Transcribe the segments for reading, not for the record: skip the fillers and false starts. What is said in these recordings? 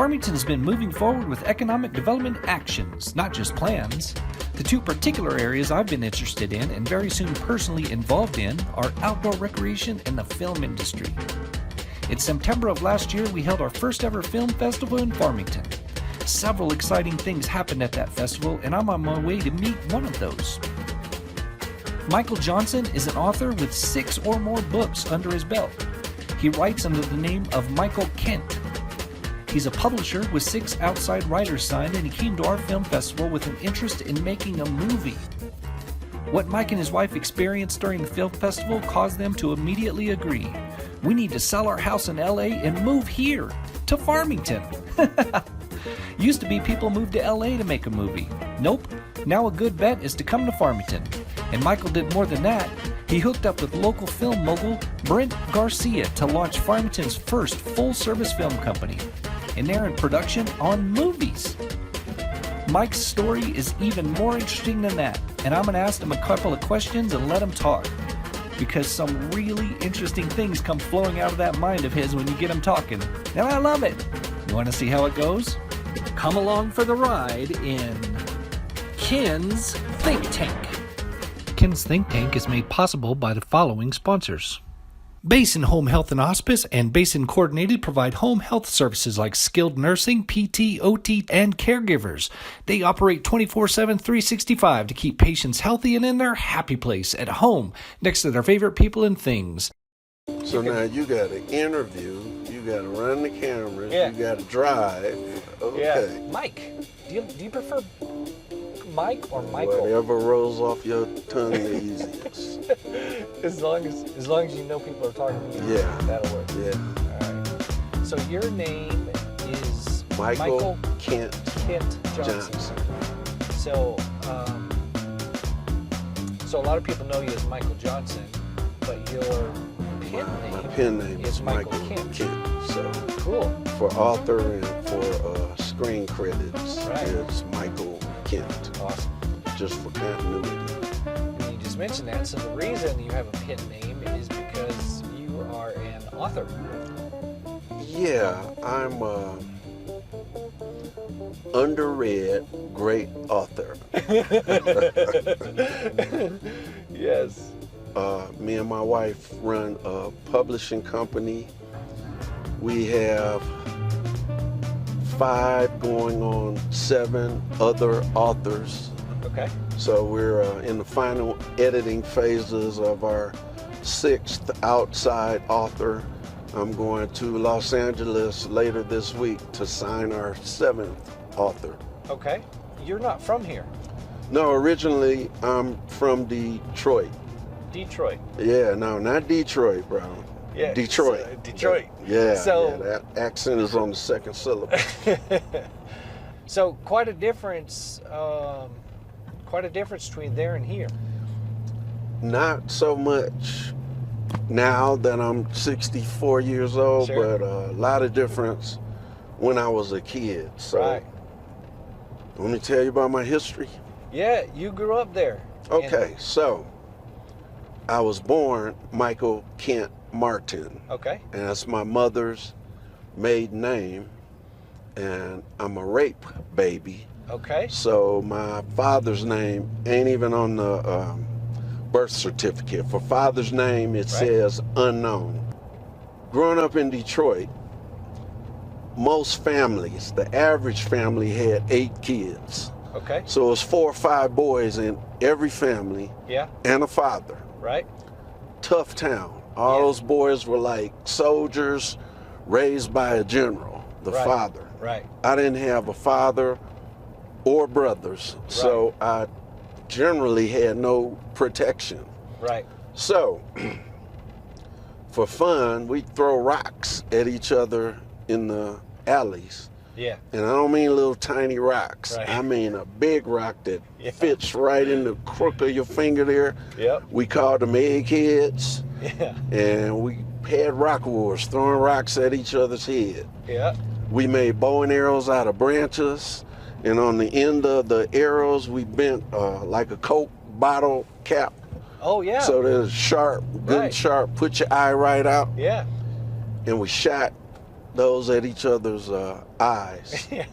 Farmington has been moving forward with economic development actions, not just plans. The two particular areas I've been interested in and very soon personally involved in are outdoor recreation and the film industry. In September of last year, we held our first ever film festival in Farmington. Several exciting things happened at that festival, and I'm on my way to meet one of those. Michael Johnson is an author with 6 or more books under his belt. He writes under the name of Michael Kent. He's a publisher with 6 outside writers signed, and he came to our film festival with an interest in making a movie. What Mike and his wife experienced during the film festival caused them to immediately agree. We need to sell our house in LA and move here, to Farmington. Used to be people moved to LA to make a movie. Nope, now a good bet is to come to Farmington. And Michael did more than that. He hooked up with local film mogul Brent Garcia to launch Farmington's first full-service film company. And they're in production on movies. Mike's story is even more interesting than that, and I'm going to ask him a couple of questions and let him talk, because some really interesting things come flowing out of that mind of his when you get him talking, and I love it. You want to see how it goes? Come along for the ride in Ken's Think Tank. Ken's Think Tank is made possible by the following sponsors. Basin Home Health and Hospice and Basin Coordinated provide home health services like skilled nursing, PT, OT, and caregivers. They operate 24/7, 365 to keep patients healthy and in their happy place at home, next to their favorite people and things. So now you got to interview, you got to run the cameras, you got to drive. Okay. Yeah. Mike, do you prefer Mike or Michael? Whatever rolls off your tongue the easiest. as long as you know people are talking to you, that'll work. Yeah. All right. So your name is Michael Kent Johnson. So a lot of people know you as Michael Johnson, but your pen name is Michael Kent. So cool. For author and for screen credits, it's Michael Kent. Awesome. Just for continuity. And you just mentioned that, so the reason you have a pen name is because you are an author. Yeah, I'm underread great author. Yes. Me and my wife run a publishing company. We have 5 going on 7 other authors. Okay. So we're in the final editing phases of our 6th outside author. I'm going to Los Angeles later this week to sign our 7th author. Okay. You're not from here. No, originally I'm from Detroit. Detroit. Yeah, no, not Detroit, bro. Yeah, Detroit. Detroit. Yeah, so, that accent is on the 2nd syllable. So quite a difference between there and here. Not so much now that I'm 64 years old, but a lot of difference when I was a kid. So let me tell you about my history. Yeah, you grew up there. Okay, so I was born Michael Kent Martin. Okay. And that's my mother's maiden name. And I'm a rape baby. Okay. So my father's name ain't even on the birth certificate. For father's name, it says unknown. Growing up in Detroit, most families, the average family had 8 kids. Okay. So it was 4 or 5 boys in every family. Yeah. And a father. Right. Tough town. All those boys were like soldiers raised by a general, the father. Right. I didn't have a father or brothers, so I generally had no protection. Right. So, for fun, we'd throw rocks at each other in the alleys. Yeah. And I don't mean little tiny rocks. Right. I mean a big rock that fits right in the crook of your finger there. Yep. We called them eggheads. Yeah. And we had rock wars, throwing rocks at each other's head. Yeah. We made bow and arrows out of branches, and on the end of the arrows, we bent like a Coke bottle cap. Oh, yeah. So there's sharp, good sharp, put your eye right out. Yeah. And we shot those at each other's eyes. Yeah.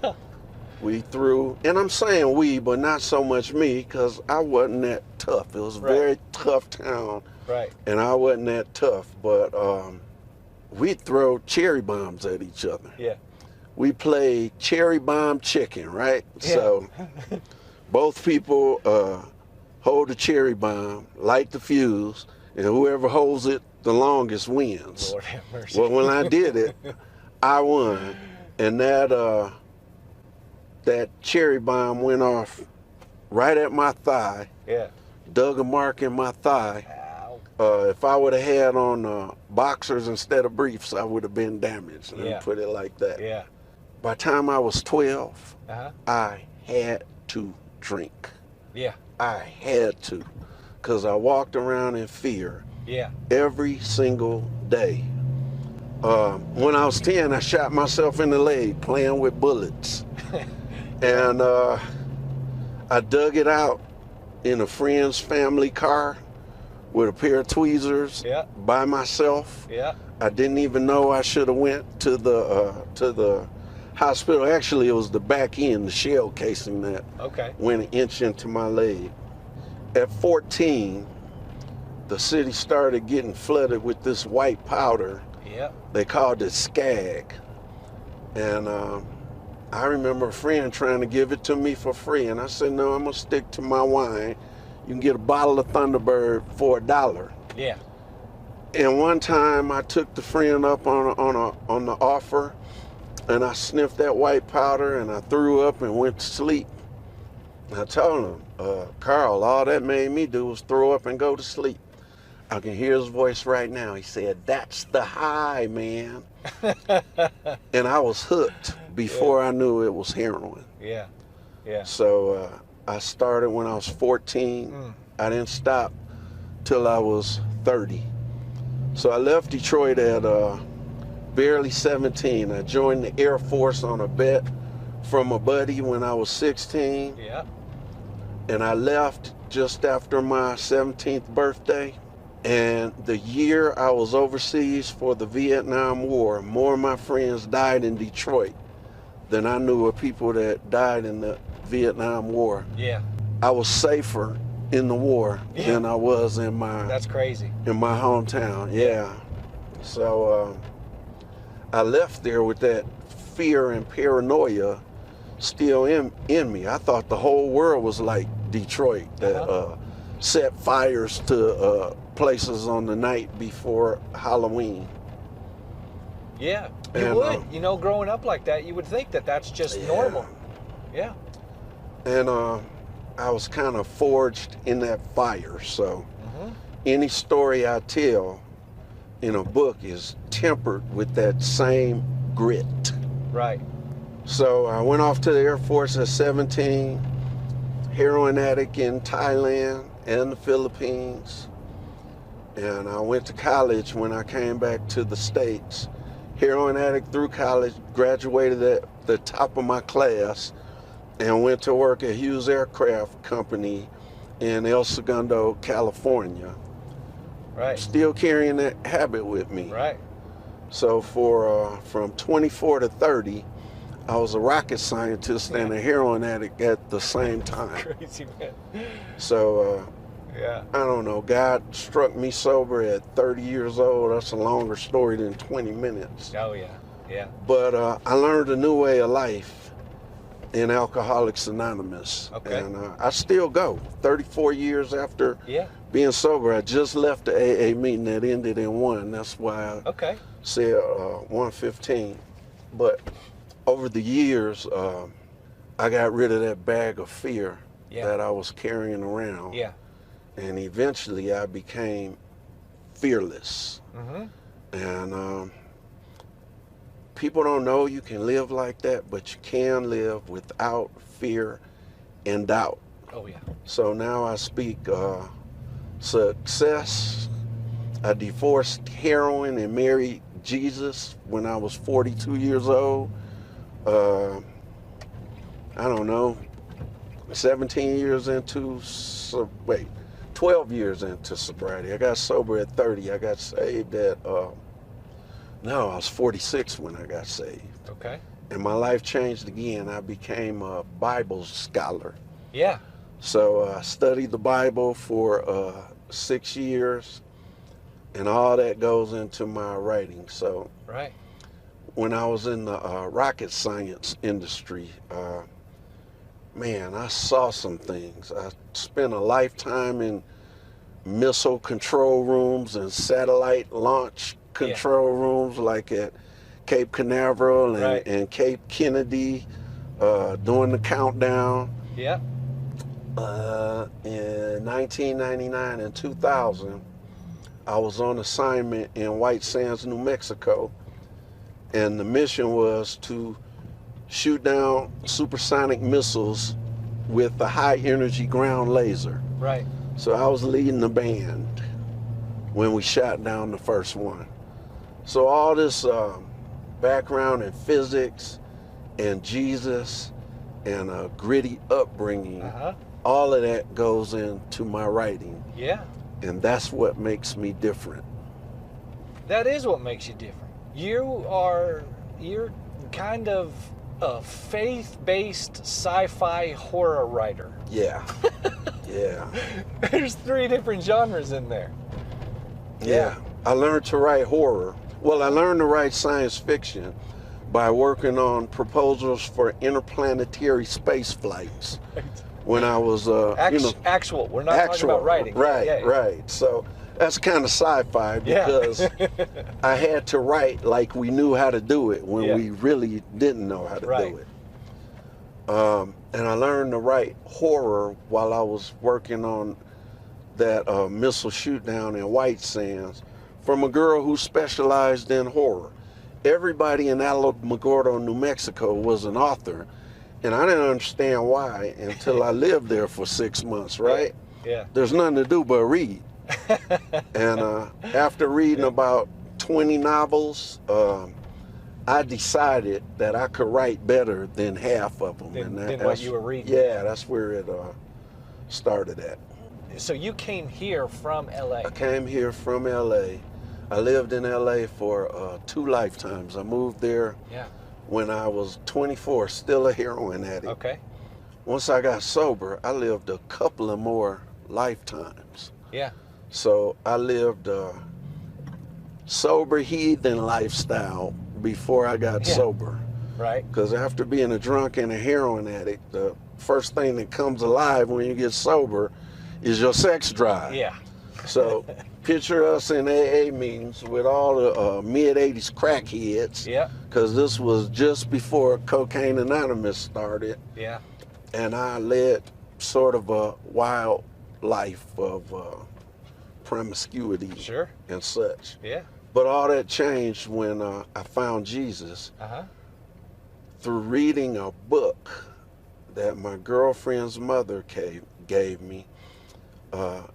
We threw, and I'm saying we, but not so much me, because I wasn't that tough. It was a Right. very tough town, Right. and I wasn't that tough. But we'd throw cherry bombs at each other. Yeah. We played cherry bomb chicken, right? Yeah. So both people hold the cherry bomb, light the fuse, and whoever holds it the longest wins. Lord have mercy. Well, when I did it, I won, and that cherry bomb went off right at my thigh, Yeah. dug a mark in my thigh. Ow. If I would have had on boxers instead of briefs, I would have been damaged. Let me Yeah. put it like that. Yeah. By the time I was 12, Uh-huh. I had to drink. Yeah. I had to, because I walked around in fear Yeah. every single day. When I was 10, I shot myself in the leg playing with bullets. And I dug it out in a friend's family car with a pair of tweezers Yeah. by myself. Yeah. I didn't even know I should have went to the hospital. Actually, it was the back end, the shell casing that Okay. went an inch into my leg. At 14, the city started getting flooded with this white powder. Yeah. They called it skag. And I remember a friend trying to give it to me for free. And I said, no, I'm going to stick to my wine. You can get a bottle of Thunderbird for $1. Yeah. And one time I took the friend up on the offer, and I sniffed that white powder, and I threw up and went to sleep. And I told him, Carl, all that made me do was throw up and go to sleep. I can hear his voice right now. He said, that's the high, man. And I was hooked before I knew it was heroin. Yeah. Yeah. So I started when I was 14. I didn't stop till I was 30. So I left Detroit at barely 17. I joined the Air Force on a bet from a buddy when I was 16. Yeah. And I left just after my 17th birthday. And the year I was overseas for the Vietnam War, more of my friends died in Detroit than I knew of people that died in the Vietnam War. Yeah. I was safer in the war than I was in my That's crazy. hometown. Yeah. So I left there with that fear and paranoia still in me. I thought the whole world was like Detroit, that set fires to places on the night before Halloween. Yeah. You And, would. You know, growing up like that, you would think that that's just normal. Yeah. And I was kind of forged in that fire. So any story I tell in a book is tempered with that same grit. Right. So I went off to the Air Force at 17, heroin addict in Thailand and the Philippines. And I went to college when I came back to the States. Heroin addict through college, graduated at the top of my class, and went to work at Hughes Aircraft Company in El Segundo, California. Right. Still carrying that habit with me. Right. So for from 24 to 30, I was a rocket scientist and a heroin addict at the same time. Crazy, man. So Yeah. I don't know, God struck me sober at 30 years old. That's a longer story than 20 minutes. Oh, yeah. Yeah. But I learned a new way of life in Alcoholics Anonymous. Okay. And I still go. 34 years after Yeah. being sober, I just left the AA meeting that ended in 1. That's why I Okay. said 115. But over the years, I got rid of that bag of fear that I was carrying around. Yeah. And eventually I became fearless. Mm-hmm. And people don't know you can live like that, but you can live without fear and doubt. Oh, yeah. So now I speak success. I divorced heroin and married Jesus when I was 42 years old. I don't know, 17 years into, 12 years into sobriety. I got sober at 30. I got saved at No, I was 46 when I got saved. Okay. And my life changed again. I became a Bible scholar. Yeah. So I studied the Bible for 6 years, and all that goes into my writing. So Right. when I was in the rocket science industry, man, I saw some things. I spent a lifetime in missile control rooms and satellite launch control rooms, like at Cape Canaveral and, Right. and Cape Kennedy, doing the countdown. Yeah. In 1999 and 2000, I was on assignment in White Sands, New Mexico, and the mission was to shoot down supersonic missiles with a high energy ground laser. Right. So I was leading the band when we shot down the first one. So all this background in physics and Jesus and a gritty upbringing, all of that goes into my writing. Yeah. And that's what makes me different. That is what makes you different. You're kind of a faith-based sci-fi horror writer. Yeah. Yeah. There's 3 different genres in there. Yeah. I learned to write horror. Well, I learned to write science fiction by working on proposals for interplanetary space flights when I was, Actual. We're not talking about writing. Right, Yeah, yeah. right. So that's kind of sci-fi because I had to write like we knew how to do it when we really didn't know how to do it. And I learned to write horror while I was working on that missile shoot down in White Sands from a girl who specialized in horror. Everybody in Alamogordo, New Mexico was an author, and I didn't understand why until I lived there for 6 months, right? Yeah. There's nothing to do but read. And after reading about 20 novels, I decided that I could write better than half of them. Than what you were reading. Yeah, that's where it started at. So you came here from LA. I came here from LA. I lived in LA for 2 lifetimes. I moved there when I was 24, still a heroin addict. Okay. Once I got sober, I lived a couple of more lifetimes. Yeah. So I lived a sober heathen lifestyle before I got sober. Right. Because after being a drunk and a heroin addict, the first thing that comes alive when you get sober is your sex drive. Yeah. So picture us in AA meetings with all the mid-80s crackheads. Yeah. Because this was just before Cocaine Anonymous started. Yeah. And I led sort of a wild life of promiscuity and such. Yeah. But all that changed when I found Jesus through reading a book that my girlfriend's mother gave me.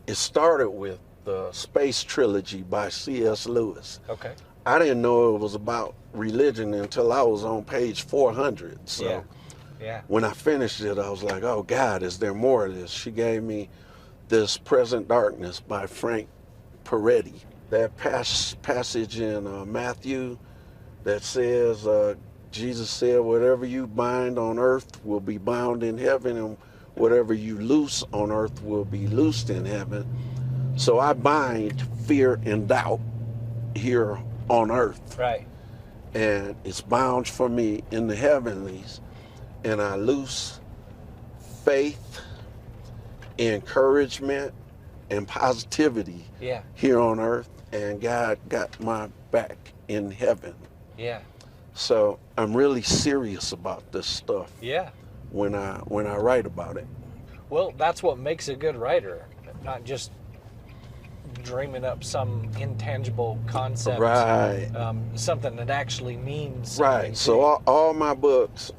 It started with the Space Trilogy by C.S. Lewis. Okay. I didn't know it was about religion until I was on page 400. So when I finished it, I was like, oh God, is there more of this? She gave me this Present Darkness by Frank Peretti. That passage in Matthew that says, Jesus said, whatever you bind on earth will be bound in heaven, and whatever you loose on earth will be loosed in heaven. So I bind fear and doubt here on earth. Right. And it's bound for me in the heavenlies. And I loose faith, encouragement, and positivity here on earth. And God got my back in heaven. Yeah. So I'm really serious about this stuff. Yeah. When I write about it. Well, that's what makes a good writer, not just dreaming up some intangible concept. Right. Something that actually means something. Right. So all my books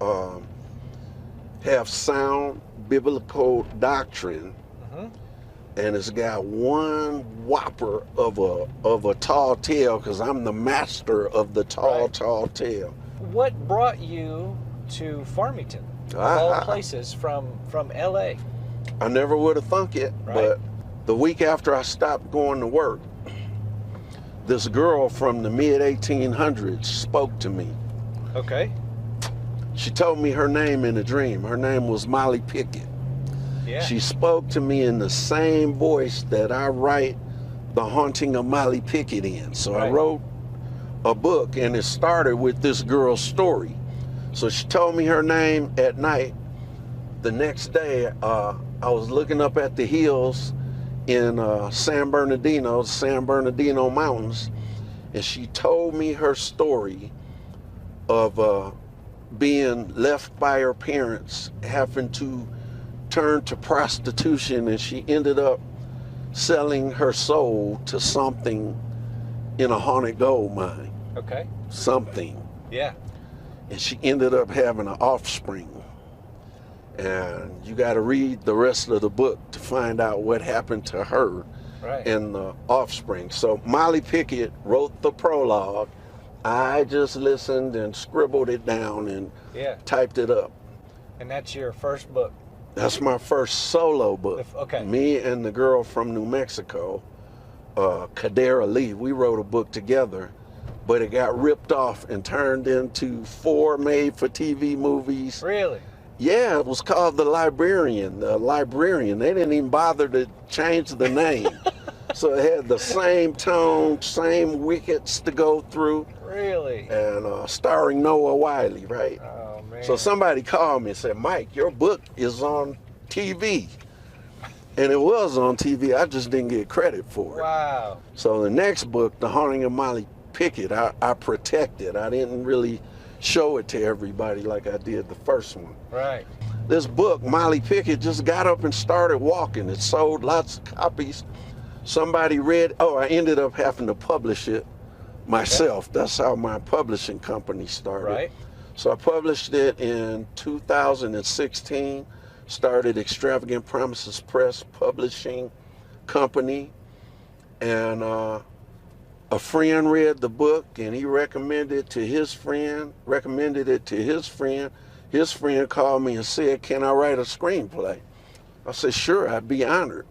have sound biblical doctrine. And it's got one whopper of a tall tale, because I'm the master of the tall tale. What brought you to Farmington, of all places, from LA? I never would have thunk it, but the week after I stopped going to work, this girl from the mid-1800s spoke to me. Okay. She told me her name in a dream. Her name was Molly Pickett. Yeah. She spoke to me in the same voice that I write The Haunting of Molly Pickett in. So I Right. wrote a book, and it started with this girl's story. So she told me her name at night. The next day, I was looking up at the hills in San Bernardino Mountains, and she told me her story of being left by her parents, having to turn to prostitution, and she ended up selling her soul to something in a haunted gold mine. Okay. Something. Yeah. And she ended up having an offspring. And you got to read the rest of the book to find out what happened to her Right. and the offspring. So Molly Pickett wrote the prologue. I just listened and scribbled it down and Yeah. typed it up. And that's your first book. That's my first solo book. Okay. Me and the girl from New Mexico, Kadera Lee, we wrote a book together, but it got ripped off and turned into 4 made-for-TV movies. Really? Yeah, it was called The Librarian. The Librarian. They didn't even bother to change the name. So it had the same tone, same wickets to go through, Really? and starring Noah Wiley, right? Oh, man. So somebody called me and said, Mike, your book is on TV. And it was on TV, I just didn't get credit for it. Wow. So the next book, The Haunting of Molly Pickett, I protected. I didn't really show it to everybody like I did the first one. Right. This book, Molly Pickett, just got up and started walking. It sold lots of copies. Somebody read, I ended up having to publish it myself. That's how my publishing company started. Right. So I published it in 2016, started Extravagant Promises Press Publishing Company, and a friend read the book and he recommended it to his friend. His friend called me and said, can I write a screenplay? I said, sure, I'd be honored.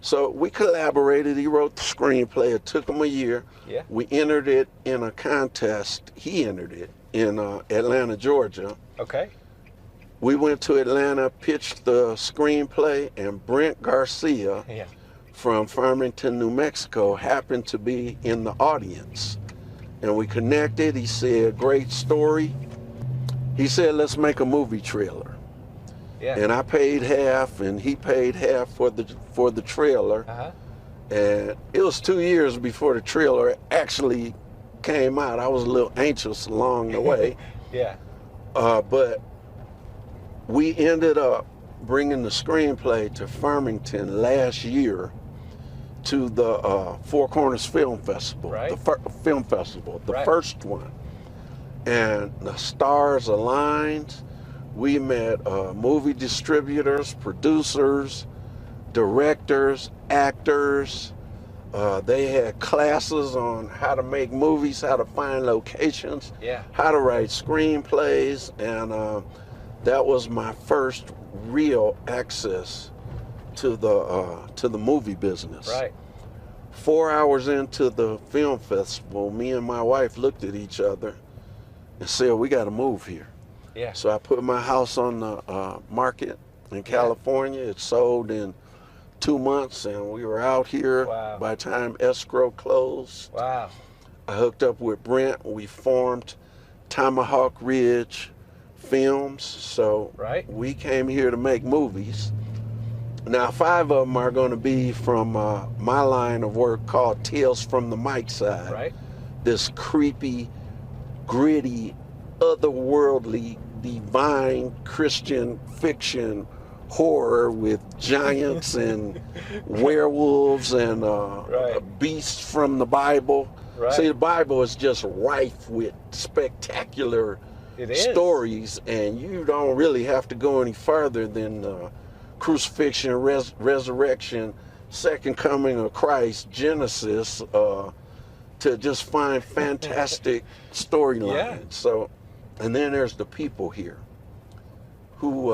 So we collaborated. He wrote the screenplay. It took him a year. Yeah. We entered it in a contest. He entered it in Atlanta, Georgia. Okay. We went to Atlanta, pitched the screenplay, and Brent Garcia Yeah. from Farmington, New Mexico, happened to be in the audience. And we connected. He said, great story. He said, let's make a movie trailer. Yeah. And I paid half, and he paid half for the trailer. Uh-huh. And it was 2 years before the trailer actually came out. I was a little anxious along the way. Yeah. But we ended up bringing the screenplay to Farmington last year to the Four Corners Film Festival, Right. the film festival, the Right. first one. And the stars aligned. We met movie distributors, producers, directors, actors. They had classes on how to make movies, how to find locations, Yeah. how to write screenplays, and that was my first real access to the movie business. Right. 4 hours into the film festival, me and my wife looked at each other and said, we got to move here. Yeah. So I put my house on the market in California. It sold in 2 months, and we were out here. Wow. By the time escrow closed. Wow. I hooked up with Brent. We formed Tomahawk Ridge Films. So Right. we came here to make movies. Now 5 of them are going to be from my line of work called Tales from the Mic Side. Right. This creepy, gritty, otherworldly, divine Christian fiction horror with giants and werewolves and Right. beasts from the Bible. Right. See, the Bible is just rife with spectacular It is. stories, and you don't really have to go any further than crucifixion, resurrection, second coming of Christ, Genesis, to just find fantastic storylines. Yeah. So, and then there's the people here who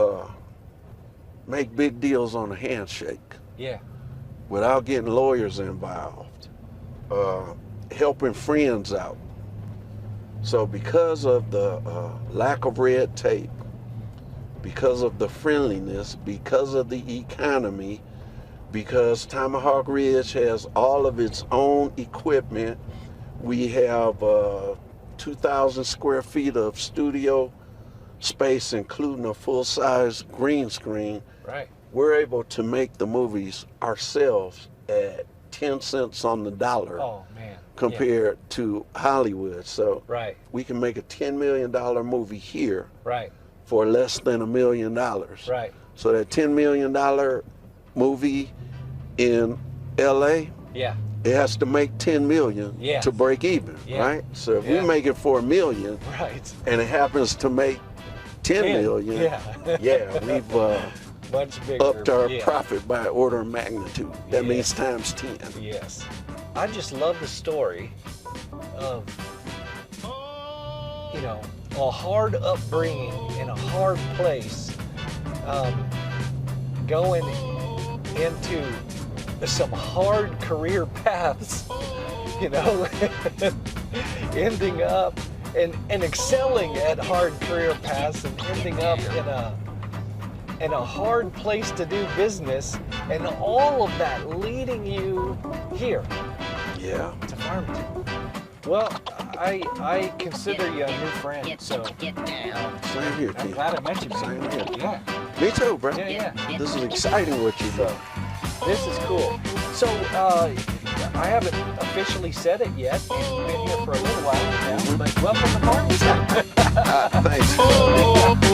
make big deals on a handshake Yeah. without getting lawyers involved. helping friends out. So because of the lack of red tape, because of the friendliness, because of the economy, because Tomahawk Ridge has all of its own equipment, we have 2,000 square feet of studio space, including a full-size green screen. Right. We're able to make the movies ourselves at 10 cents on the dollar. Oh man. Compared to Hollywood. So Right. we can make a $10 million movie here Right. for less than $1 million. Right. So that $10 million movie in LA, Yeah. it has to make 10 million Yeah. to break even, Yeah. right? So if Yeah. we make it for $1 million Right. and it happens to make 10 million, Yeah. yeah, we've Much bigger. upped our yeah. profit by order of magnitude. That Yeah. means times 10. Yes. I just love the story of, you know, a hard upbringing in a hard place, going into some hard career paths, you know, ending up and excelling at hard career paths and ending up in a hard place to do business, and all of that leading you here Yeah. to Farmington. Well, I consider you a new friend, so Same here, I'm Keith. glad I met you. Same here. Yeah, Me too, bro. yeah. This is exciting what you do. This is cool. So I haven't officially said it yet. You've been here for a little while now, but welcome to Farmington. Thanks.